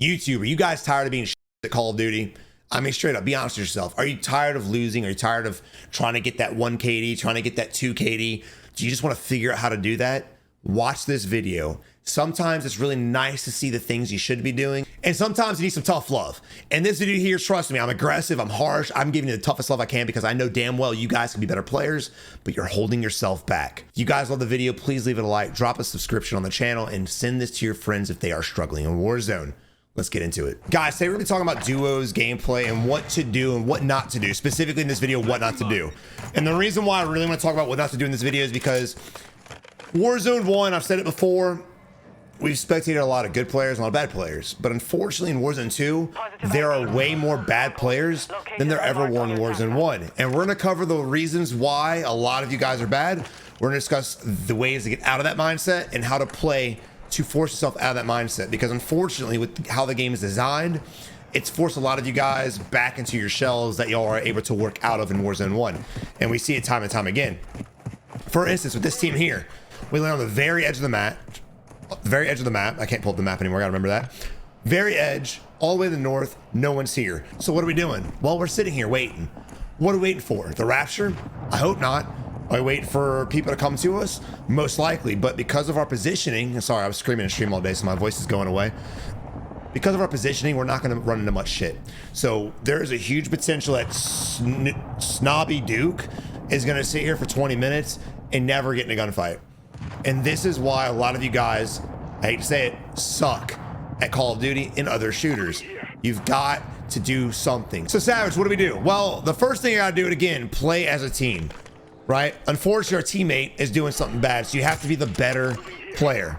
YouTube, are you guys tired of being at Call of Duty? I mean, straight up, be honest with yourself. Are you tired of losing? Are you tired of trying to get that 1 KD, trying to get that 2 KD? Do you just want to figure out how to do that? Watch this video. Sometimes it's really nice to see the things you should be doing, and sometimes you need some tough love. And this video here, trust me, I'm aggressive, I'm harsh, I'm giving you the toughest love I can because I know damn well you guys can be better players, but you're holding yourself back. If you guys love the video, please leave it a like, drop a subscription on the channel, and send this to your friends if they are struggling in Warzone. Let's get into it. Guys, today we're gonna be talking about duos, gameplay, and what to do and what not to do. Specifically in this video, what not to do. And the reason why I really want to talk about what not to do in this video is because Warzone 1, I've said it before, we've spectated a lot of good players and a lot of bad players. But unfortunately in Warzone 2, there are way more bad players than there ever were in Warzone 1. And we're gonna cover the reasons why a lot of you guys are bad. We're gonna discuss the ways to get out of that mindset and how to play to force yourself out of that mindset, because unfortunately with how the game is designed, it's forced a lot of you guys back into your shells that y'all are able to work out of in Warzone 1. And we see it time and time again. For instance, with this team here, we land on the very edge of the map. I can't pull up the map anymore, I gotta remember that. Very edge, all the way to the north, no one's here. So what are we doing? Well, we're sitting here waiting. What are we waiting for? The rapture? I hope not. Are we waiting for people to come to us? Most likely, but because of our positioning, sorry, I was screaming in stream all day, so my voice is going away. Because of our positioning, we're not gonna run into much shit. So there is a huge potential that Snobby Duke is gonna sit here for 20 minutes and never get in a gunfight. And this is why a lot of you guys, I hate to say it, suck at Call of Duty and other shooters. You've got to do something. So Savage, what do we do? Well, the first thing you gotta do, again, play as a team, right? Unfortunately, our teammate is doing something bad, so you have to be the better player.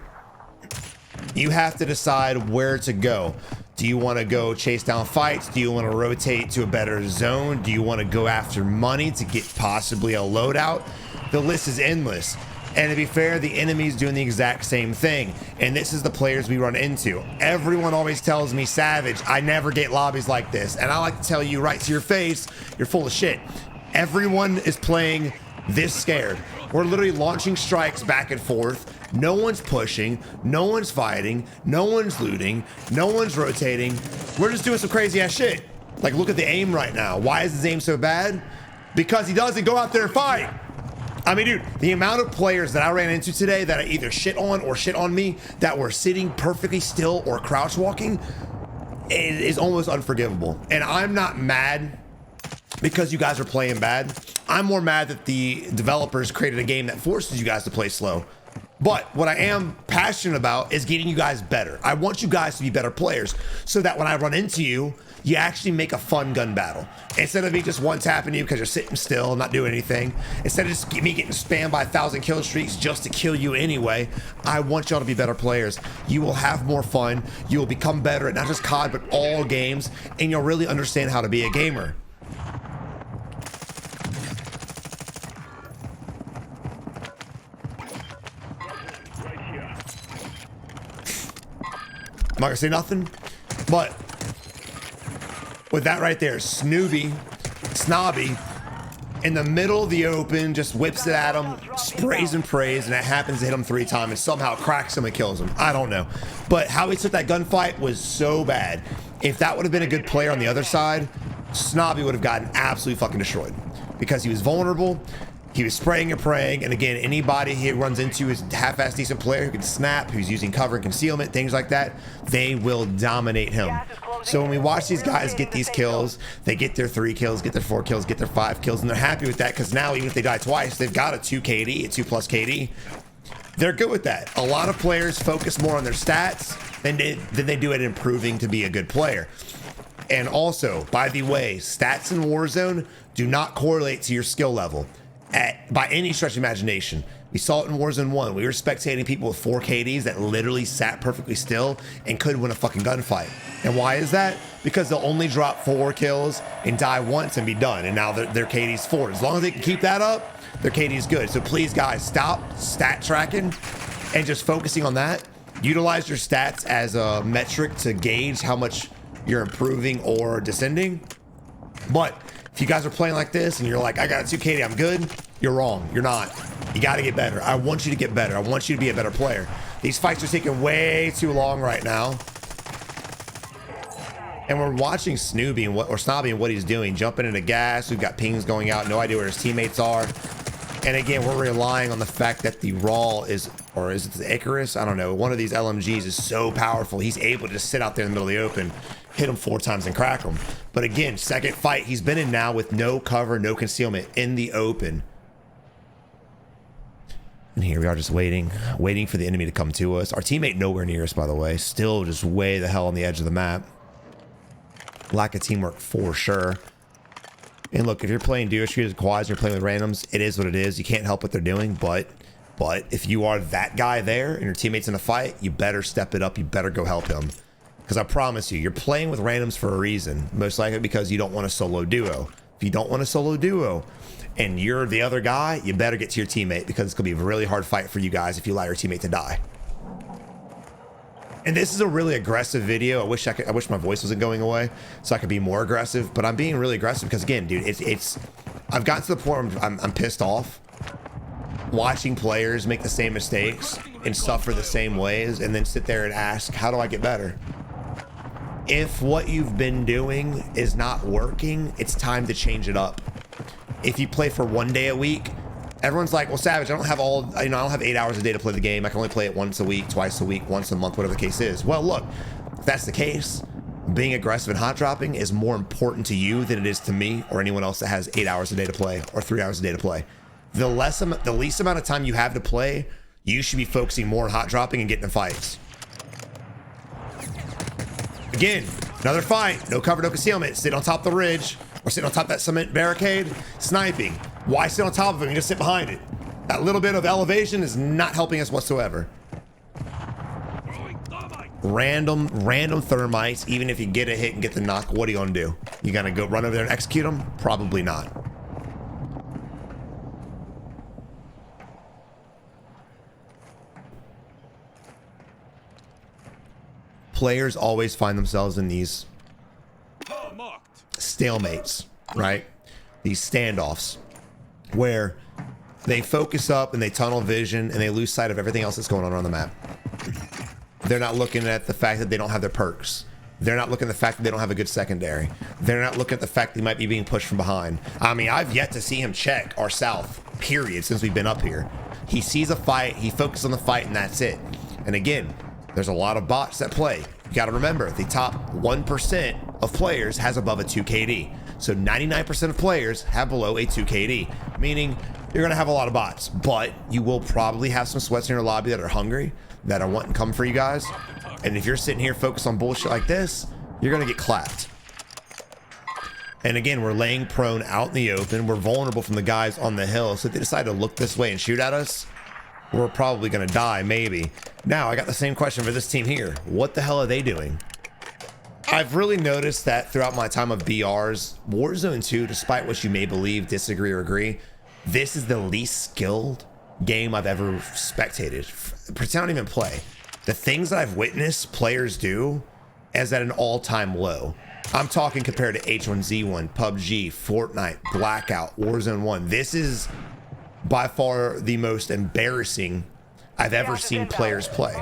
You have to decide where to go. Do you want to go chase down fights? Do you want to rotate to a better zone? Do you want to go after money to get possibly a loadout? The list is endless. And to be fair, the enemy's doing the exact same thing. And this is the players we run into. Everyone always tells me, Savage, I never get lobbies like this. And I like to tell you right to your face, you're full of shit. Everyone is playing this scared. We're literally launching strikes back and forth. No one's pushing, no one's fighting, no one's looting, no one's rotating. We're just doing some crazy ass shit. Like, look at the aim right now. Why is his aim so bad? Because he doesn't go out there and fight. I mean, dude, the amount of players that I ran into today that I either shit on or shit on me that were sitting perfectly still or crouch walking, it is almost unforgivable. And I'm not mad because you guys are playing bad. I'm more mad that the developers created a game that forces you guys to play slow. But what I am passionate about is getting you guys better. I want you guys to be better players so that when I run into you, you actually make a fun gun battle. Instead of me just one-tapping you because you're sitting still, not doing anything, instead of just me getting spammed by 1,000 kill streaks just to kill you anyway, I want y'all to be better players. You will have more fun. You will become better at not just COD, but all games, and you'll really understand how to be a gamer. I'm not gonna say nothing, but with that right there, Snobby, in the middle of the open, just whips it at him, sprays and prays, and it happens to hit him 3 times and somehow cracks him and kills him. I don't know. But how he took that gunfight was so bad. If that would have been a good player on the other side, Snobby would have gotten absolutely fucking destroyed because he was vulnerable. He was spraying and praying, and again, anybody he runs into is half-ass decent player who can snap, who's using cover and concealment, things like that. They will dominate him. So when we watch these guys get these kills, they get their 3 kills, get their 4 kills, get their 5 kills, and they're happy with that because now even if they die twice, they've got a 2 KD, a 2+ KD. They're good with that. A lot of players focus more on their stats than they do at improving to be a good player. And also, by the way, stats in Warzone do not correlate to your skill level. By any stretch of imagination. We saw it in Warzone 1. We were spectating people with 4 KDs that literally sat perfectly still and could win a fucking gunfight. And why is that? Because they'll only drop 4 kills and die once and be done. And now their KD's 4. As long as they can keep that up, their KD's good. So please, guys, stop stat tracking and just focusing on that. Utilize your stats as a metric to gauge how much you're improving or descending. But if you guys are playing like this and you're like, I got a 2 KD, I'm good, you're wrong. You're not. You got to get better. I want you to get better. I want you to be a better player. These fights are taking way too long right now. And we're watching Snooby and Snobby and what he's doing, jumping into gas. We've got pings going out, no idea where his teammates are. And again, we're relying on the fact that the Raw is, or is it the Icarus? I don't know. One of these LMGs is so powerful. He's able to just sit out there in the middle of the open, hit him 4 times and crack him. But again, second fight he's been in now with no cover, no concealment in the open. And here we are just waiting for the enemy to come to us. Our teammate nowhere near us, by the way. Still just way the hell on the edge of the map. Lack of teamwork for sure. And look, if you're playing duo shooters, quads, you're playing with randoms, it is what it is. You can't help what they're doing, but if you are that guy there and your teammate's in a fight, you better step it up. You better go help him. Because I promise you, you're playing with randoms for a reason. Most likely because you don't want a solo duo. If you don't want a solo duo and you're the other guy, you better get to your teammate, because it's going to be a really hard fight for you guys if you allow your teammate to die. And this is a really aggressive video. I wish my voice wasn't going away so I could be more aggressive, but I'm being really aggressive because again, dude, I've gotten to the point where I'm pissed off watching players make the same mistakes and suffer the same ways and then sit there and ask, how do I get better? If what you've been doing is not working, it's time to change it up. If you play for 1 day a week, everyone's like, well, Savage, I don't have 8 hours a day to play the game. I can only play it once a week, twice a week, once a month, whatever the case is. Well, look, if that's the case, being aggressive and hot dropping is more important to you than it is to me or anyone else that has 8 hours a day to play or 3 hours a day to play. The least amount of time you have to play, you should be focusing more on hot dropping and getting in fights. Again, another fight, no cover, no concealment, sit on top of the ridge or sit on top of that cement barricade, sniping. Why sit on top of it and just sit behind it? That little bit of elevation is not helping us whatsoever. Random thermites, even if you get a hit and get the knock, what are you gonna do? You gonna go run over there and execute them? Probably not. Players always find themselves in these stalemates, right? These standoffs where they focus up and they tunnel vision and they lose sight of everything else that's going on the map. They're not looking at the fact that they don't have their perks. They're not looking at the fact that they don't have a good secondary. They're not looking at the fact that they might be being pushed from behind. I mean, I've yet to see him check our south, period, since we've been up here. He sees a fight, he focuses on the fight, and that's it. And again, there's a lot of bots that play. You got to remember, the top 1% of players has above a 2 KD. So 99% of players have below a 2 KD, meaning you're going to have a lot of bots, but you will probably have some sweats in your lobby that are hungry, that are wanting to come for you guys. And if you're sitting here focused on bullshit like this, you're going to get clapped. And again, we're laying prone out in the open. We're vulnerable from the guys on the hill. So if they decide to look this way and shoot at us, we're probably going to die, maybe. Now, I got the same question for this team here. What the hell are they doing? I've really noticed that throughout my time of BRs, Warzone 2, despite what you may believe, disagree, or agree, this is the least skilled game I've ever spectated. Pretend I don't even play. The things that I've witnessed players do is at an all-time low. I'm talking compared to H1Z1, PUBG, Fortnite, Blackout, Warzone 1. This is by far the most embarrassing I've ever seen players play.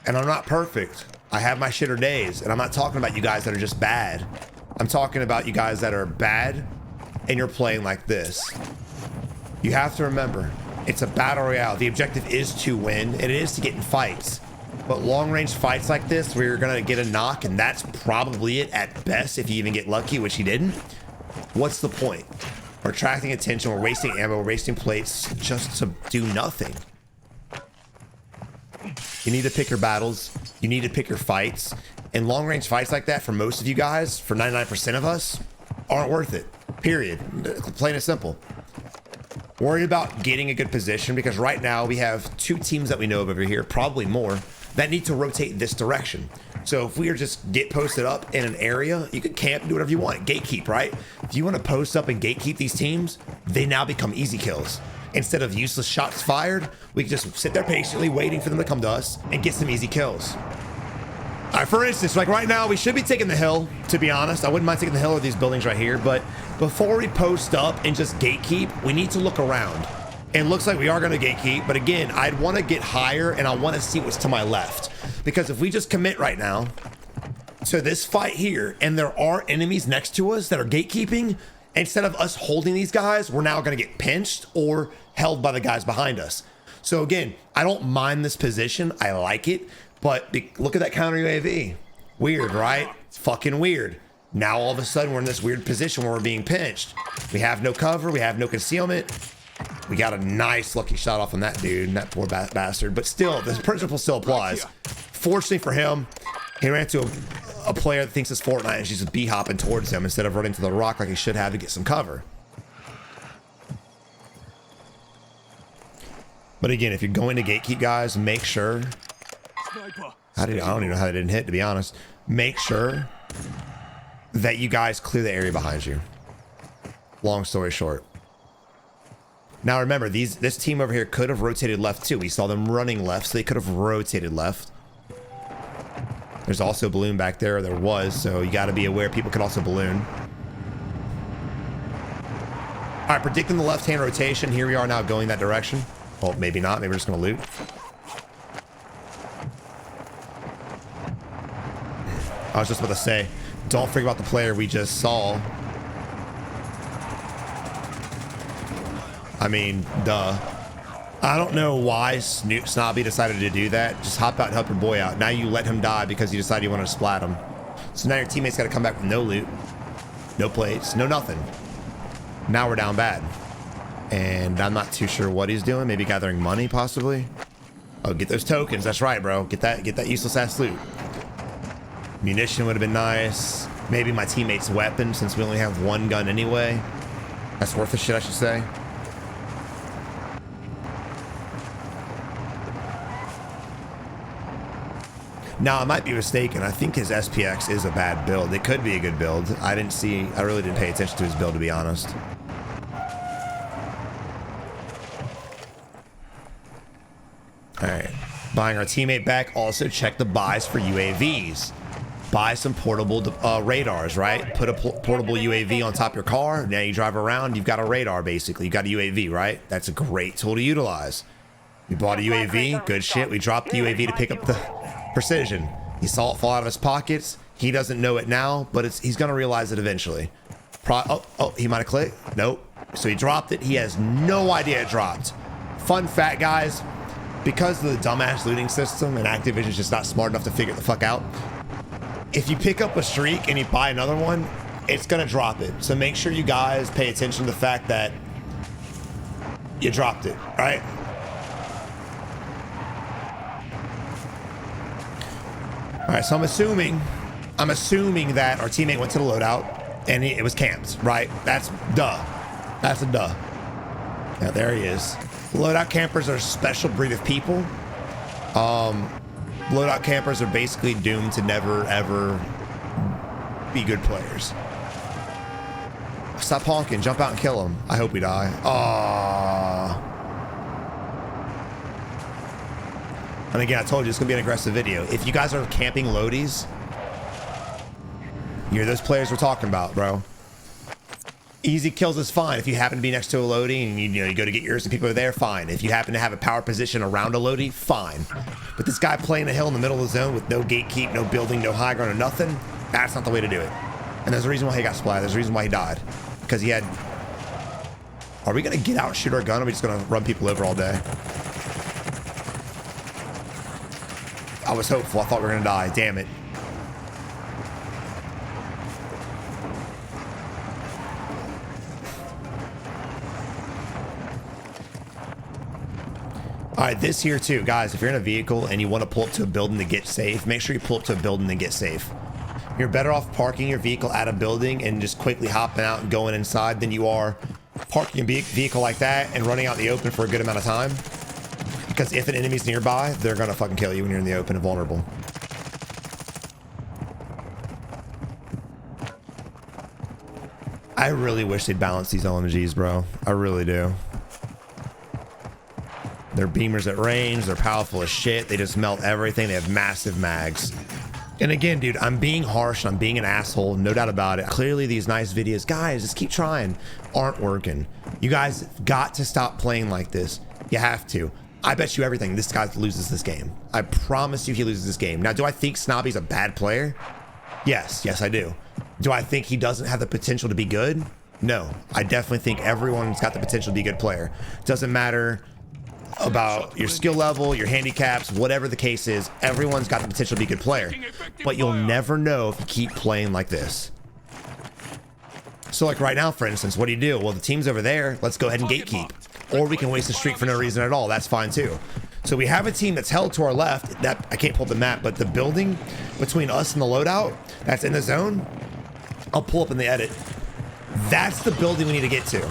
And I'm not perfect. I have my shitter days, and I'm not talking about you guys that are just bad. I'm talking about you guys that are bad and you're playing like this. You have to remember, it's a battle royale. The objective is to win, and it is to get in fights. But long range fights like this, where you're gonna get a knock, and that's probably it at best if you even get lucky, which he didn't. What's the point? We're attracting attention, we're wasting ammo, we're wasting plates just to do nothing. You need to pick your battles, you need to pick your fights, and long range fights like that for most of you guys, for 99% of us, aren't worth it, period. Plain and simple. Worry about getting a good position, because right now we have 2 teams that we know of over here, probably more, that need to rotate this direction. So if we are just get posted up in an area, you can camp, do whatever you want, gatekeep, right? If you want to post up and gatekeep these teams, they now become easy kills. Instead of useless shots fired, we can just sit there patiently waiting for them to come to us and get some easy kills. All right, for instance, like right now, we should be taking the hill, to be honest. I wouldn't mind taking the hill or these buildings right here, but before we post up and just gatekeep, we need to look around. And it looks like we are going to gatekeep, but again, I'd want to get higher and I want to see what's to my left. Because if we just commit right now, to this fight here and there are enemies next to us that are gatekeeping, instead of us holding these guys, we're now going to get pinched or held by the guys behind us. So again, I don't mind this position. I like it, but look at that counter UAV. Weird, right? It's fucking weird. Now all of a sudden we're in this weird position where we're being pinched. We have no cover. We have no concealment. We got a nice lucky shot off on that dude, and that poor bastard. But still, the principle still applies. Fortunately for him, he ran into a player that thinks it's Fortnite and she's just b-hopping towards him instead of running to the rock like he should have to get some cover. But again, if you're going to gatekeep, guys, make sure. I don't even know how they didn't hit, to be honest. Make sure that you guys clear the area behind you. Long story short. Now remember, this team over here could have rotated left too. We saw them running left, so they could have rotated left. There's also a balloon back there. There was, so you got to be aware people could also balloon. All right, predicting the left-hand rotation. Here we are now going that direction. Well, maybe not. Maybe we're just going to loot. I was just about to say, don't forget about the player we just saw. I mean, duh. I don't know why Snobby decided to do that. Just hop out and help your boy out. Now you let him die because you decided you wanted to splat him. So now your teammates got to come back with no loot, no plates, no nothing. Now we're down bad. And I'm not too sure what he's doing. Maybe gathering money, possibly. Oh, get those tokens. That's right, bro. Get that useless ass loot. Munition would have been nice. Maybe my teammate's weapon, since we only have one gun anyway. That's worth the shit, I should say. Now, I might be mistaken. I think his SPX is a bad build. It could be a good build. I really didn't pay attention to his build, to be honest. All right, buying our teammate back. Also check the buys for UAVs. Buy some portable radars, right? Put a portable UAV on top of your car. Now you drive around, you've got a radar basically. You got a UAV, right? That's a great tool to utilize. We bought a UAV, good shit. We dropped the UAV to pick up the precision. He saw it fall out of his pockets. He doesn't know it now, but he's gonna realize it eventually. He might have clicked. Nope. So he dropped it. He has no idea it dropped. Fun fact, guys. Because of the dumbass looting system and Activision's just not smart enough to figure it the fuck out, if you pick up a streak and you buy another one, it's gonna drop it. So make sure you guys pay attention to the fact that you dropped it, right? All right, so I'm assuming that our teammate went to the loadout and it was camped, right? That's duh. That's a duh. Yeah, there he is. Loadout campers are a special breed of people. Loadout campers are basically doomed to never, ever be good players. Stop honking. Jump out and kill him. I hope we die. Aww. And again, I told you it's going to be an aggressive video. If you guys are camping loadies, you're those players we're talking about, bro. Easy kills is fine. If you happen to be next to a loadie and you go to get yours and people are there, fine. If you happen to have a power position around a loadie, fine. But this guy playing a hill in the middle of the zone with no gatekeep, no building, no high ground, or nothing, that's not the way to do it. And there's a reason why he got splatted. There's a reason why he died. Because he had... Are we going to get out and shoot our gun, or are we just going to run people over all day? I was hopeful. I thought we were going to die. Damn it. All right, this here too, guys, if you're in a vehicle and you want to pull up to a building to get safe, make sure you pull up to a building and get safe. You're better off parking your vehicle at a building and just quickly hopping out and going inside than you are parking your vehicle like that and running out in the open for a good amount of time. Because if an enemy's nearby, they're going to fucking kill you when you're in the open and vulnerable. I really wish they'd balance these LMGs, bro. I really do. They're beamers at range. They're powerful as shit. They just melt everything. They have massive mags. And again, dude, I'm being harsh. I'm being an asshole. No doubt about it. Clearly, these nice videos, guys, just keep trying, aren't working. You guys got to stop playing like this. You have to. I bet you everything this guy loses this game. I promise you he loses this game. Now, do I think Snobby's a bad player? Yes, I do. Do I think he doesn't have the potential to be good? No, I definitely think everyone's got the potential to be a good player. Doesn't matter about your skill level, your handicaps, whatever the case is, everyone's got the potential to be a good player. But you'll never know if you keep playing like this. So like right now, for instance, what do? Well, the team's over there. Let's go ahead and gatekeep. Or we can waste a streak for no reason at all. That's fine too. So we have a team that's held to our left. That I can't pull the map, but the building between us and the loadout that's in the zone, I'll pull up in the edit. That's the building we need to get to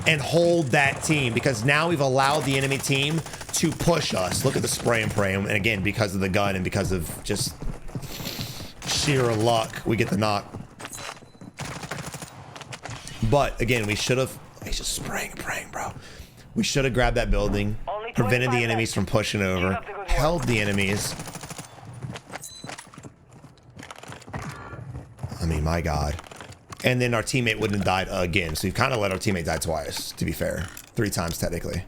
and hold that team, because now we've allowed the enemy team to push us. Look at the spray and pray. And again, because of the gun and because of just sheer luck, we get the knock. But again, we should have, he's just spraying and praying, bro. We should have grabbed that building, prevented the enemies from pushing over, held the enemies. I mean, my God. And then our teammate wouldn't have died again. So we kind of let our teammate die twice, to be fair. 3 times, technically.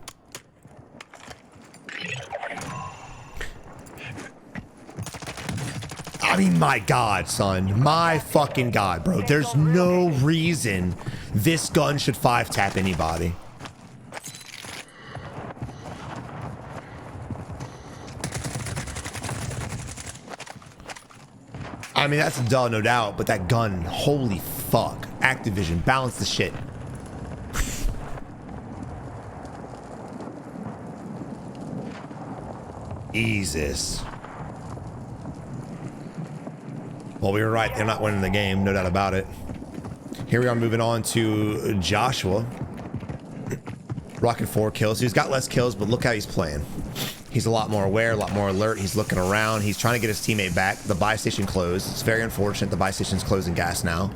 I mean, my God, son. My fucking God, bro. There's no reason this gun should 5-tap anybody. I mean, that's duh, no doubt, but that gun, holy fuck. Activision, balance the shit. Jesus. Well, we were right. They're not winning the game, no doubt about it. Here we are moving on to Joshua. Rocking 4 kills. He's got less kills, but look how he's playing. He's a lot more aware, a lot more alert. He's looking around. He's trying to get his teammate back. The buy station closed. It's very unfortunate the buy station's closing gas now.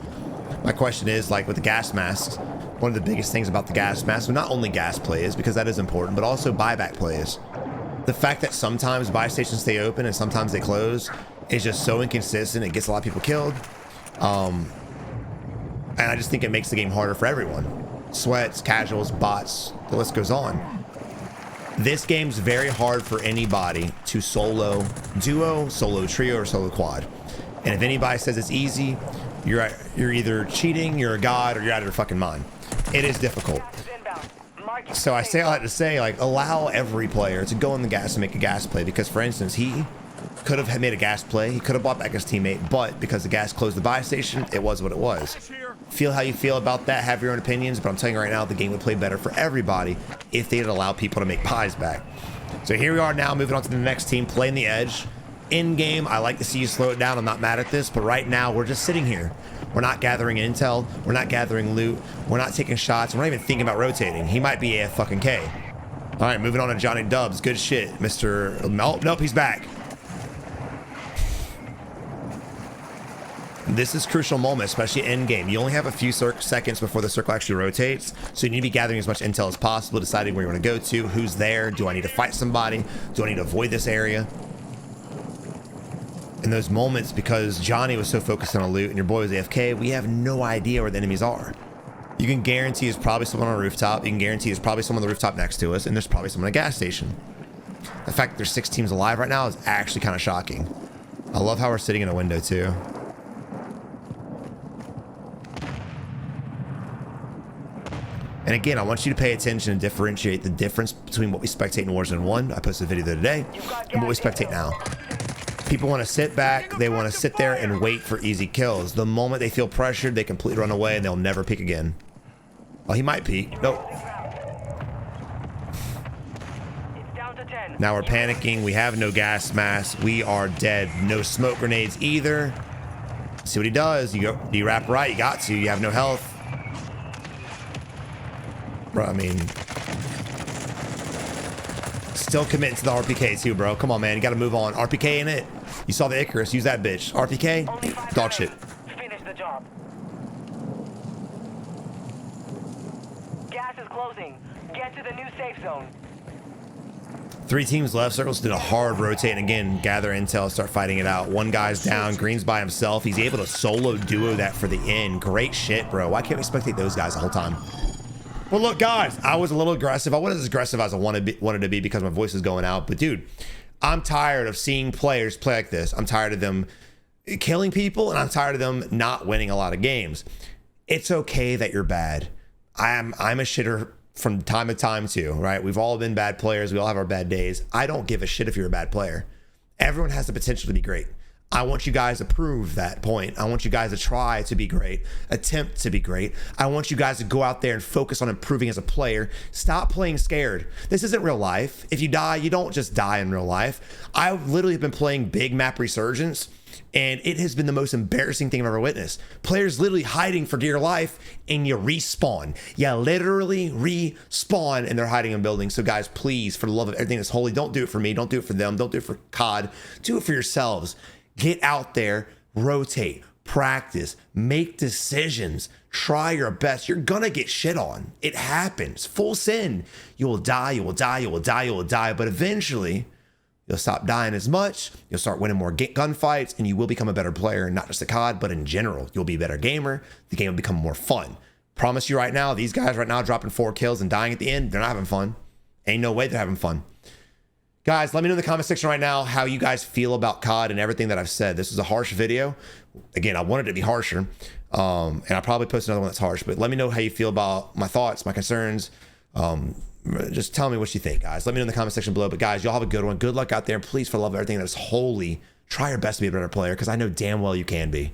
My question is, like with the gas masks, one of the biggest things about the gas masks, well, not only gas plays, because that is important, but also buyback plays. The fact that sometimes buy stations stay open and sometimes they close is just so inconsistent. It gets a lot of people killed. And I just think it makes the game harder for everyone. Sweats, casuals, bots, the list goes on. This game's very hard for anybody to solo duo, solo trio, or solo quad. And if anybody says it's easy, you're either cheating, you're a god, or you're out of your fucking mind. It is difficult. So I say all that to say, like, allow every player to go on the gas and make a gas play, because for instance, he could have made a gas play, he could have bought back his teammate, but because the gas closed the buy station, it was what it was. Feel how you feel about that, have your own opinions, but I'm telling you right now, the game would play better for everybody if they'd allow people to make pies back. So here we are now, moving on to the next team, playing the edge. In game, I like to see you slow it down. I'm not mad at this, but right now we're just sitting here. We're not gathering intel, we're not gathering loot, we're not taking shots, we're not even thinking about rotating. He might be a fucking K. All right, moving on to Johnny Dubs. Good shit, Mr. Nope, he's back. This is a crucial moment, especially in game. You only have a few seconds before the circle actually rotates, so you need to be gathering as much intel as possible, deciding where you want to go to, who's there, do I need to fight somebody, do I need to avoid this area? In those moments, because Johnny was so focused on a loot and your boy was AFK, we have no idea where the enemies are. You can guarantee there's probably someone on a rooftop, you can guarantee there's probably someone on the rooftop next to us, and there's probably someone at a gas station. The fact that there's 6 teams alive right now is actually kind of shocking. I love how we're sitting in a window too. And again, I want you to pay attention and differentiate the difference between what we spectate in Warzone 1, I posted a video there today, and what we spectate now. People want to sit back, they want to sit there and wait for easy kills. The moment they feel pressured, they completely run away and they'll never peek again. Well, he might peek. Nope. Now we're panicking. We have no gas mask. We are dead. No smoke grenades either. See what he does. You wrap right. You got to. You have no health. Bro, I mean, still committing to the RPK too, bro. Come on, man. You got to move on. RPK in it. You saw the Icarus. Use that bitch. RPK, dog shit. Finish the job. Gas is closing. Get to the new safe zone. 3 teams left. Circles did a hard rotate and again gather intel, start fighting it out. One guy's down. Green's by himself. He's able to solo duo that for the end. Great shit, bro. Why can't we spectate those guys the whole time? Well, look, guys, I was a little aggressive. I wasn't as aggressive as I wanted to be because my voice is going out. But, dude, I'm tired of seeing players play like this. I'm tired of them killing people, and I'm tired of them not winning a lot of games. It's okay that you're bad. I'm a shitter from time to time too, right? We've all been bad players. We all have our bad days. I don't give a shit if you're a bad player. Everyone has the potential to be great. I want you guys to prove that point. I want you guys to try to be great, attempt to be great. I want you guys to go out there and focus on improving as a player. Stop playing scared. This isn't real life. If you die, you don't just die in real life. I literally have been playing big map Resurgence, and it has been the most embarrassing thing I've ever witnessed. Players literally hiding for dear life, and you respawn. You literally respawn, and they're hiding in buildings. So guys, please, for the love of everything that's holy, don't do it for me. Don't do it for them. Don't do it for COD. Do it for yourselves. Get out there, rotate, practice, make decisions, try your best. You're gonna get shit on. It happens. Full send. You will die, you will die, you will die, you will die, but eventually you'll stop dying as much. You'll start winning more gunfights, and you will become a better player, not just a COD, but in general. You'll be a better gamer. The game will become more fun. Promise you right now, these guys right now dropping 4 kills and dying at the end, they're not having fun. Ain't no way they're having fun. Guys, let me know in the comment section right now how you guys feel about COD and everything that I've said. This is a harsh video. Again, I wanted it to be harsher, and I'll probably post another one that's harsh, but let me know how you feel about my thoughts, my concerns. Just tell me what you think, guys. Let me know in the comment section below. But guys, y'all have a good one. Good luck out there. And please, for the love of everything that is holy, try your best to be a better player, because I know damn well you can be.